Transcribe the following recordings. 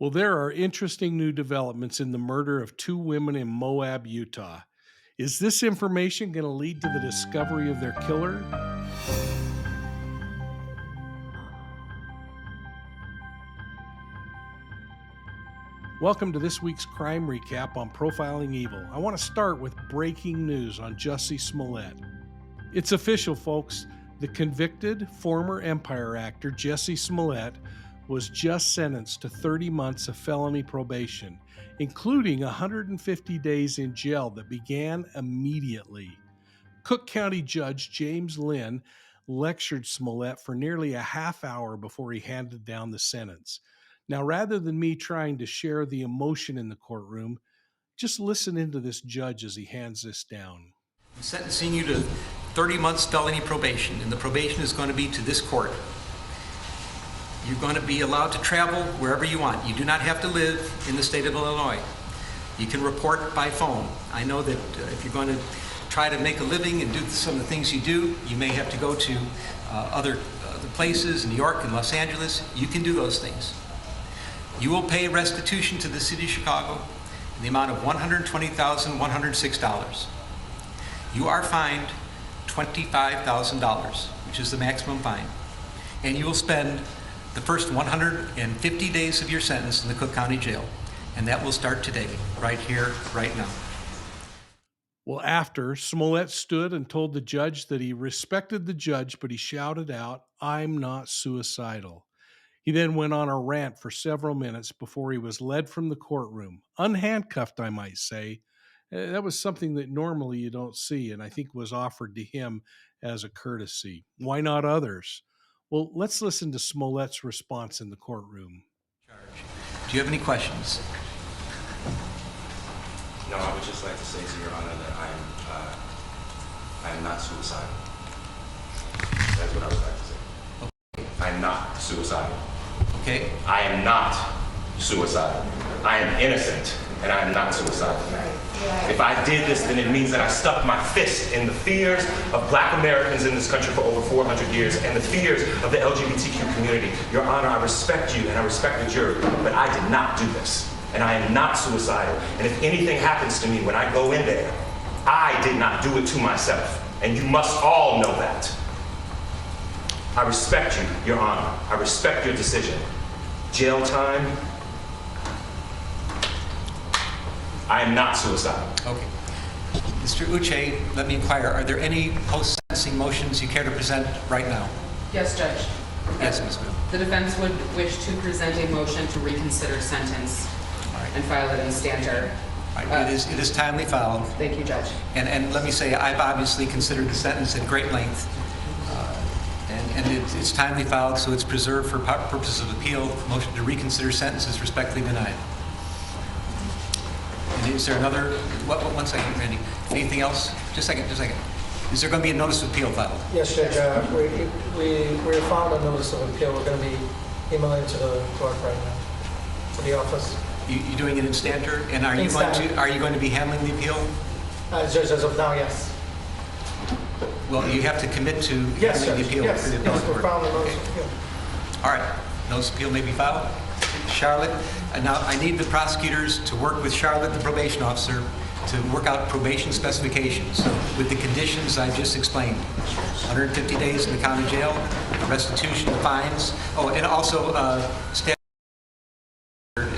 Well, there are interesting new developments in the murder of two women in Moab, Utah. Is this information going to lead to the discovery of their killer? Welcome to this week's crime recap on Profiling Evil. I want to start with breaking news on Jussie Smallett. It's official, folks. The convicted former Empire actor Jussie Smallett was just sentenced to 30 months of felony probation, including 150 days in jail that began immediately. Cook County Judge James Lynn lectured Smallett for nearly a half hour before he handed down the sentence. Now, rather than me trying to share the emotion in the courtroom, just listen into this judge as he hands this down. I'm sentencing you to 30 months felony probation, and the probation is going to be to this court. You're going to be allowed to travel wherever you want. You do not have to live in the state of Illinois. You can report by phone. I know that if you're going to try to make a living and do some of the things you do, you may have to go to other places, New York and Los Angeles. You can do those things. You will pay restitution to the city of Chicago in the amount of $120,106. You are fined $25,000, which is the maximum fine. And you will spend the first 150 days of your sentence in the Cook County Jail. And that will start today, right here, right now. Well, after, Smallett stood and told the judge that he respected the judge, but he shouted out, "I'm not suicidal." He then went on a rant for several minutes before he was led from the courtroom, unhandcuffed, I might say. That was something that normally you don't see, and I think was offered to him as a courtesy. Why not others? Well, let's listen to Smollett's response in the courtroom. Do you have any questions? No, I would just like to say to Your Honor that I am not suicidal. That's what I would like to say. Okay. I'm not suicidal. Okay. I am not suicidal. I am innocent, and I am not suicidal. If I did this, then it means that I stuck my fist in the fears of Black Americans in this country for over 400 years and the fears of the LGBTQ community. Your Honor, I respect you and I respect the jury, but I did not do this. And I am not suicidal. And if anything happens to me when I go in there, I did not do it to myself. And you must all know that. I respect you, Your Honor. I respect your decision. Jail time. I am not suicidal. Okay. Mr. Uche, let me inquire, are there any post-sentencing motions you care to present right now? Yes, Judge. Yes, Ms. Bill. The defense would wish to present a motion to reconsider sentence and file it in standard. It is timely filed. Thank you, Judge. And let me say, I've obviously considered the sentence at great length. And it's timely filed, so it's preserved for purposes of appeal. Motion to reconsider sentence is respectfully denied. And is there another, one second, Randy. Anything else? Just a second. Is there going to be a notice of appeal filed? Yes, Judge. We filed a notice of appeal. We're going to be emailing to the clerk right now, to the office. You're doing it in standard? And are you going to be handling the appeal? Judge, as of now, yes. Well, you have to commit to handling the appeal. Yes, we're filing a notice of appeal. All right, notice of appeal may be filed. Charlotte, now I need the prosecutors to work with Charlotte, the probation officer, to work out probation specifications with the conditions I just explained. 150 days in the county jail, restitution, fines. Oh, and also statutory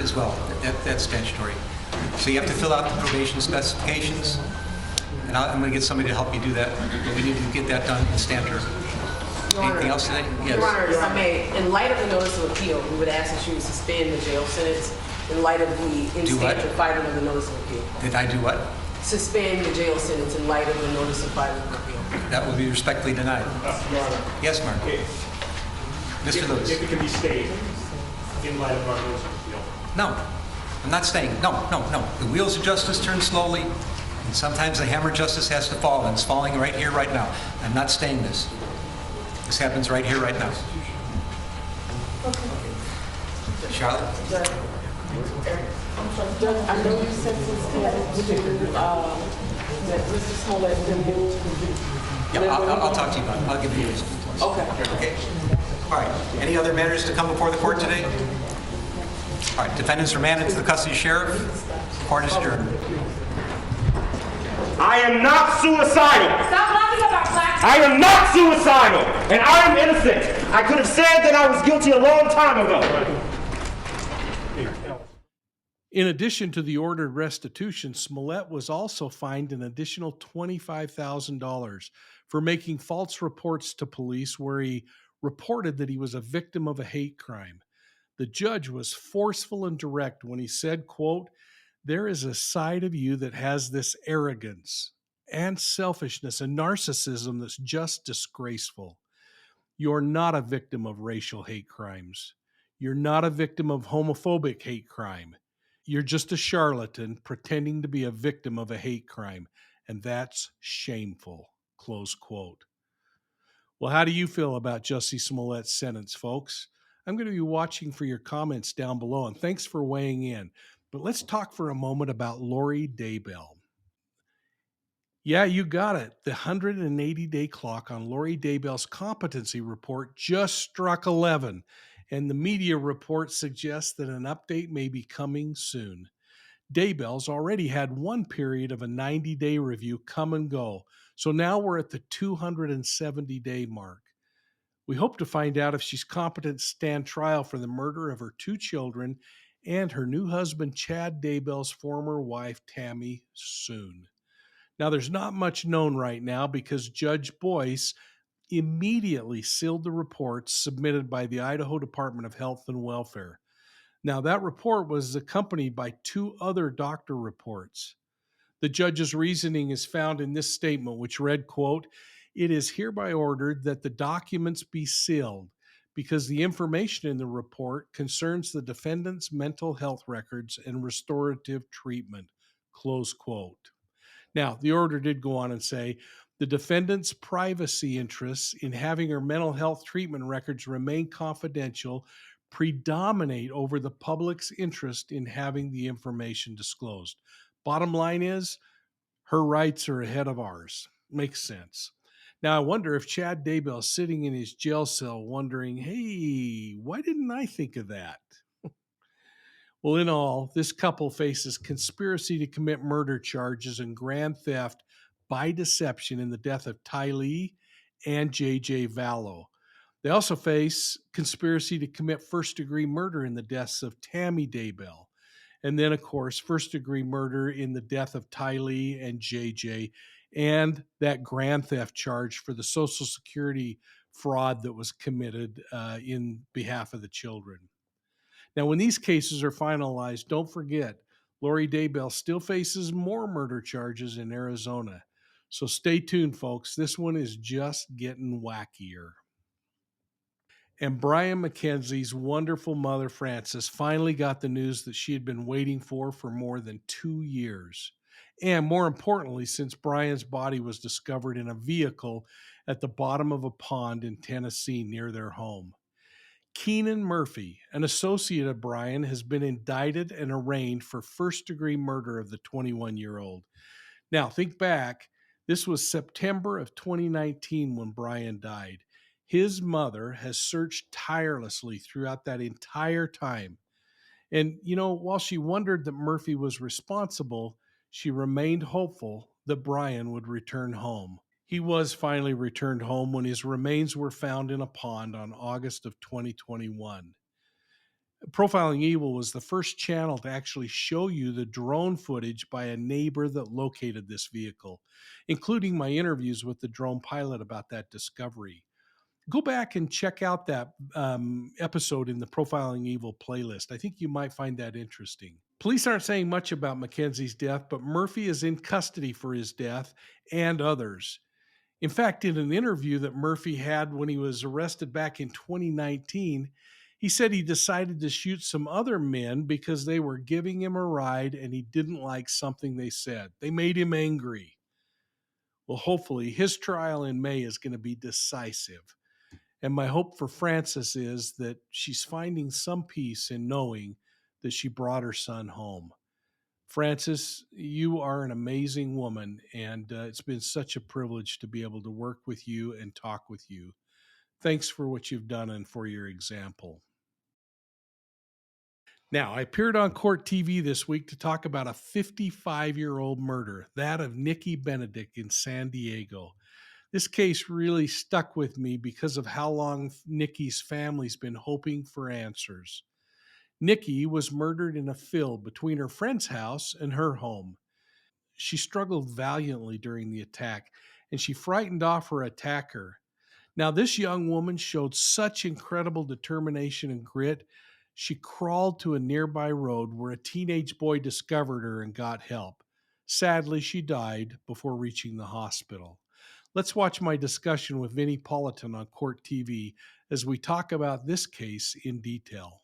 as well. That's statutory. So you have to fill out the probation specifications, and I'm going to get somebody to help you do that. But we need to get that done in standard. Anything else today? Yes. Your Honor, if I may, in light of the notice of appeal, we would ask that you suspend the jail sentence in light of the in-standard filing of the notice of appeal. Did I do what? Suspend the jail sentence in light of the notice of filing of appeal. That will be respectfully denied. Yes, Mark. Okay. Mr. Lewis. If it can be stayed in light of our notice of appeal. No, I'm not staying. No. The wheels of justice turn slowly, and sometimes the hammer of justice has to fall, and it's falling right here, right now. I'm not staying this. This happens right here, right now. Charlotte? Judge, I know you said that Mr. Smallett removed. Yeah, I'll talk to you about it. I'll give you this. Okay. All right. Any other matters to come before the court today? All right, defendants remanded to the custody of sheriff. Court is adjourned. I am not suicidal. Stop laughing at our class. I am not suicidal, and I am innocent. I could have said that I was guilty a long time ago. In addition to the ordered restitution, Smallett was also fined an additional $25,000 for making false reports to police where he reported that he was a victim of a hate crime. The judge was forceful and direct when he said, quote, "There is a side of you that has this arrogance and selfishness and narcissism that's just disgraceful. You're not a victim of racial hate crimes. You're not a victim of homophobic hate crime. You're just a charlatan pretending to be a victim of a hate crime, and that's shameful," close quote. Well, how do you feel about Jussie Smollett's sentence, folks? I'm going to be watching for your comments down below, and thanks for weighing in. But let's talk for a moment about Laurie Dabel. Yeah, you got it. The 180-day clock on Laurie Dabel's competency report just struck 11, and the media report suggests that an update may be coming soon. Dabel's already had one period of a 90-day review come and go, so now we're at the 270-day mark. We hope to find out if she's competent to stand trial for the murder of her 2 children and her new husband, Chad Dabel's former wife, Tammy, soon. Now, there's not much known right now because Judge Boyce immediately sealed the reports submitted by the Idaho Department of Health and Welfare. Now, that report was accompanied by 2 other doctor reports. The judge's reasoning is found in this statement, which read, quote, "It is hereby ordered that the documents be sealed because the information in the report concerns the defendant's mental health records and restorative treatment," close quote. Now, the order did go on and say, "The defendant's privacy interests in having her mental health treatment records remain confidential predominate over the public's interest in having the information disclosed." Bottom line is, her rights are ahead of ours. Makes sense. Now, I wonder if Chad Dabel is sitting in his jail cell wondering, hey, why didn't I think of that? Well, in all, this couple faces conspiracy to commit murder charges and grand theft by deception in the death of Tylee and J.J. B.O.L.O. They also face conspiracy to commit first-degree murder in the deaths of Tammy Dabel. And then, of course, first-degree murder in the death of Tylee and J.J., and that grand theft charge for the Social Security fraud that was committed in behalf of the children. Now, when these cases are finalized, don't forget, Laurie Dabel still faces more murder charges in Arizona. So stay tuned, folks. This one is just getting wackier. And Brian McKenzie's wonderful mother, Frances, finally got the news that she had been waiting for more than 2 years. And more importantly, since Brian's body was discovered in a vehicle at the bottom of a pond in Tennessee near their home. Keenan Murphy, an associate of Brian, has been indicted and arraigned for first-degree murder of the 21-year-old. Now, think back. This was September of 2019 when Brian died. His mother has searched tirelessly throughout that entire time. And, while she wondered that Murphy was responsible, she remained hopeful that Brian would return home. He was finally returned home when his remains were found in a pond on August of 2021. Profiling Evil was the first channel to actually show you the drone footage by a neighbor that located this vehicle, including my interviews with the drone pilot about that discovery. Go back and check out that episode in the Profiling Evil playlist. I think you might find that interesting. Police aren't saying much about McKenzie's death, but Murphy is in custody for his death and others. In fact, in an interview that Murphy had when he was arrested back in 2019, he said he decided to shoot some other men because they were giving him a ride and he didn't like something they said. They made him angry. Well, hopefully his trial in May is going to be decisive. And my hope for Frances is that she's finding some peace in knowing that she brought her son home. Frances, you are an amazing woman, and it's been such a privilege to be able to work with you and talk with you. Thanks for what you've done and for your example. Now, I appeared on Court TV this week to talk about a 55-year-old murder, that of Nikki Benedict in San Diego. This case really stuck with me because of how long Nikki's family's been hoping for answers. Nikki was murdered in a field between her friend's house and her home. She struggled valiantly during the attack, and she frightened off her attacker. Now, this young woman showed such incredible determination and grit. She crawled to a nearby road where a teenage boy discovered her and got help. Sadly, she died before reaching the hospital. Let's watch my discussion with Vinnie Politan on Court TV as we talk about this case in detail.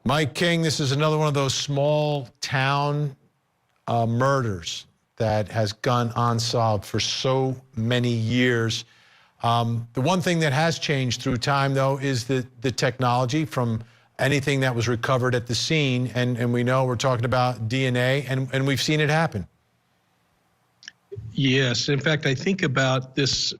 Mike King, this is another one of those small town murders that has gone unsolved for so many years. The one thing that has changed through time, though, is the technology from anything that was recovered at the scene. And we know we're talking about DNA, and we've seen it happen. Yes. In fact, I think about this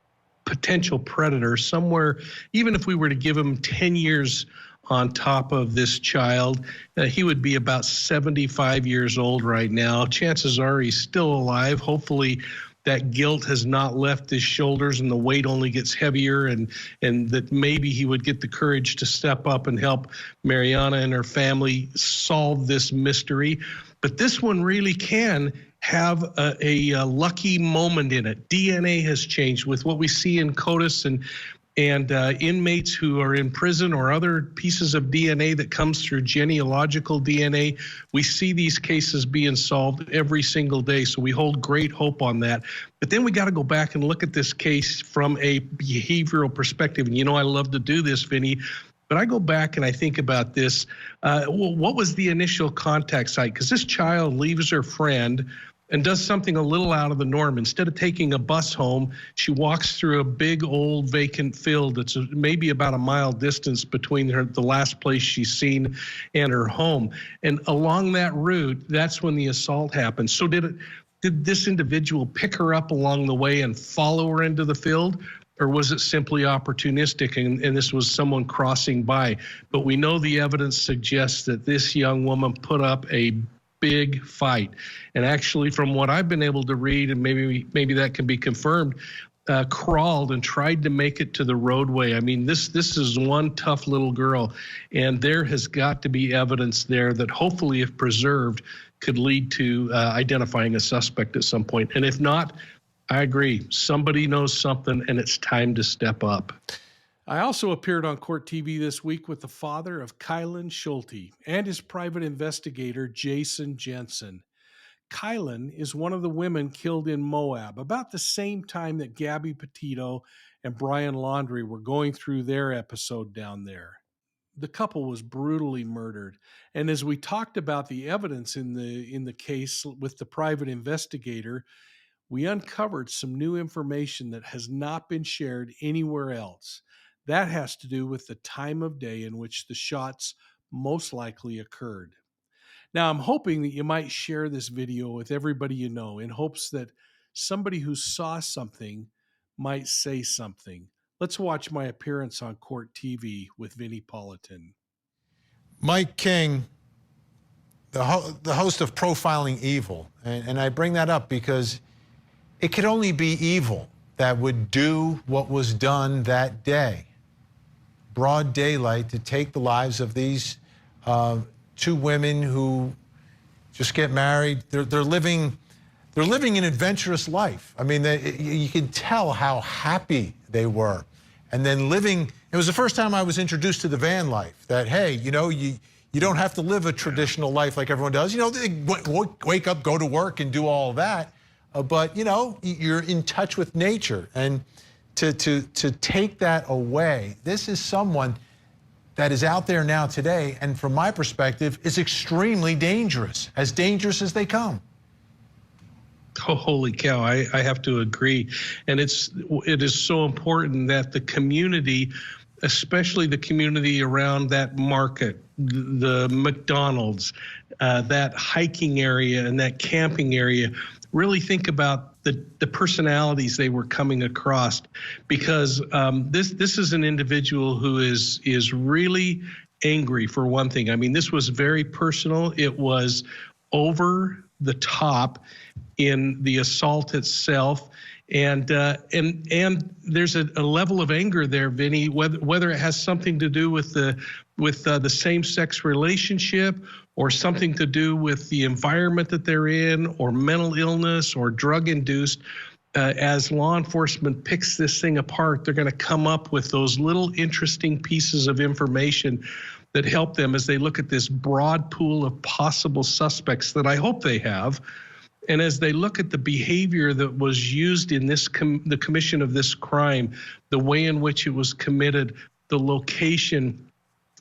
potential predator somewhere, even if we were to give him 10 years on top of this child, he would be about 75 years old right now. Chances are he's still alive. Hopefully that guilt has not left his shoulders and the weight only gets heavier, and that maybe he would get the courage to step up and help Mariana and her family solve this mystery. But this one really can have a lucky moment in it. DNA has changed with what we see in CODIS and inmates who are in prison, or other pieces of DNA that comes through genealogical DNA. We see these cases being solved every single day, so we hold great hope on that. But then we got to go back and look at this case from a behavioral perspective. And you know I love to do this, Vinny, but I go back and I think about this. What was the initial contact site? Because this child leaves her friend and does something a little out of the norm. Instead of taking a bus home, she walks through a big old vacant field that's maybe about a mile distance between the last place she's seen and her home. And along that route, that's when the assault happened. So did this individual pick her up along the way and follow her into the field? Or was it simply opportunistic and this was someone crossing by? But we know the evidence suggests that this young woman put up a big fight. And actually, from what I've been able to read, and maybe that can be confirmed, crawled and tried to make it to the roadway. I mean, this is one tough little girl, and there has got to be evidence there that hopefully, if preserved, could lead to identifying a suspect at some point. And if not, I agree. Somebody knows something, and it's time to step up. I also appeared on Court TV this week with the father of Kylan Schulte and his private investigator, Jason Jensen. Kylan is one of the women killed in Moab about the same time that Gabby Petito and Brian Laundrie were going through their episode down there. The couple was brutally murdered. And as we talked about the evidence in the case with the private investigator, we uncovered some new information that has not been shared anywhere else. That has to do with the time of day in which the shots most likely occurred. Now, I'm hoping that you might share this video with everybody you know in hopes that somebody who saw something might say something. Let's watch my appearance on Court TV with Vinnie Politan. Mike King, the host of Profiling Evil, and I bring that up because it could only be evil that would do what was done that day. Broad daylight to take the lives of these two women who just get married. They're living an adventurous life. I mean, you can tell how happy they were. And then it was the first time I was introduced to the van life, that, hey, you know, you don't have to live a traditional life like everyone does. You know, they wake up, go to work, and do all of that. But, you know, you're in touch with nature. And to take that away, this is someone that is out there now today, and from my perspective, is extremely dangerous as they come. Oh, holy cow, I have to agree. And it is so important that the community, especially the community around that market, the McDonald's, that hiking area and that camping area, really think about the personalities they were coming across, because this is an individual who is really angry, for one thing. I mean, this was very personal. It was over the top in the assault itself. And there's a level of anger there, Vinny, whether it has something to do with the same-sex relationship or something to do with the environment that they're in or mental illness or drug-induced. As law enforcement picks this thing apart, they're going to come up with those little interesting pieces of information that help them as they look at this broad pool of possible suspects that I hope they have. And as they look at the behavior that was used in this the commission of this crime, the way in which it was committed, the location,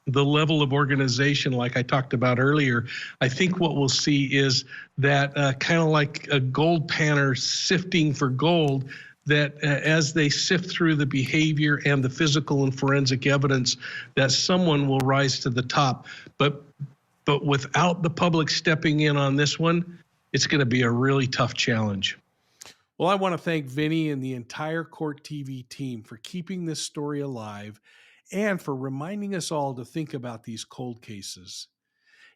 the level of organization, like I talked about earlier, I think what we'll see is that kind of like a gold panner sifting for gold, that as they sift through the behavior and the physical and forensic evidence, that someone will rise to the top. But without the public stepping in on this one, it's going to be a really tough challenge. Well, I want to thank Vinny and the entire Court TV team for keeping this story alive and for reminding us all to think about these cold cases.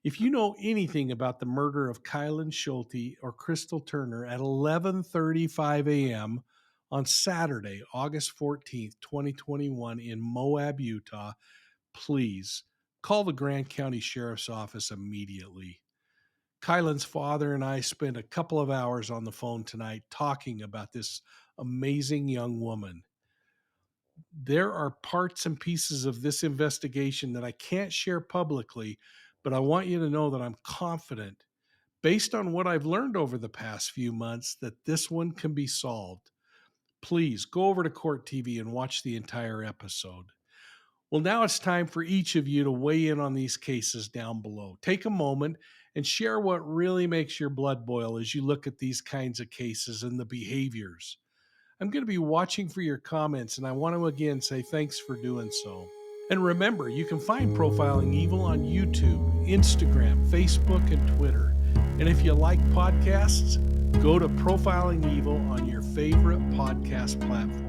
If you know anything about the murder of Kylan Schulte or Crystal Turner at 11:35 a.m. on Saturday, August 14th, 2021 in Moab, Utah, please call the Grand County Sheriff's Office immediately. Kylan's father and I spent a couple of hours on the phone tonight talking about this amazing young woman. There are parts and pieces of this investigation that I can't share publicly, but I want you to know that I'm confident, based on what I've learned over the past few months, that this one can be solved. Please go over to Court TV and watch the entire episode. Well, now it's time for each of you to weigh in on these cases down below. Take a moment and share what really makes your blood boil as you look at these kinds of cases and the behaviors. I'm going to be watching for your comments, and I want to again say thanks for doing so. And remember, you can find Profiling Evil on YouTube, Instagram, Facebook, and Twitter. And if you like podcasts, go to Profiling Evil on your favorite podcast platform.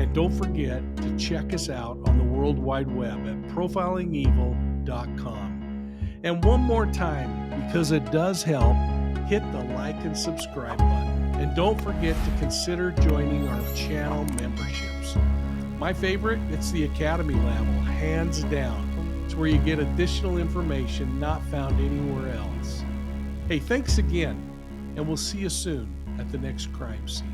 And don't forget to check us out on the World Wide Web at profilingevil.com. And one more time, because it does help, hit the like and subscribe button. And don't forget to consider joining our channel memberships. My favorite, it's the Academy level, hands down. It's where you get additional information not found anywhere else. Hey, thanks again, and we'll see you soon at the next crime scene.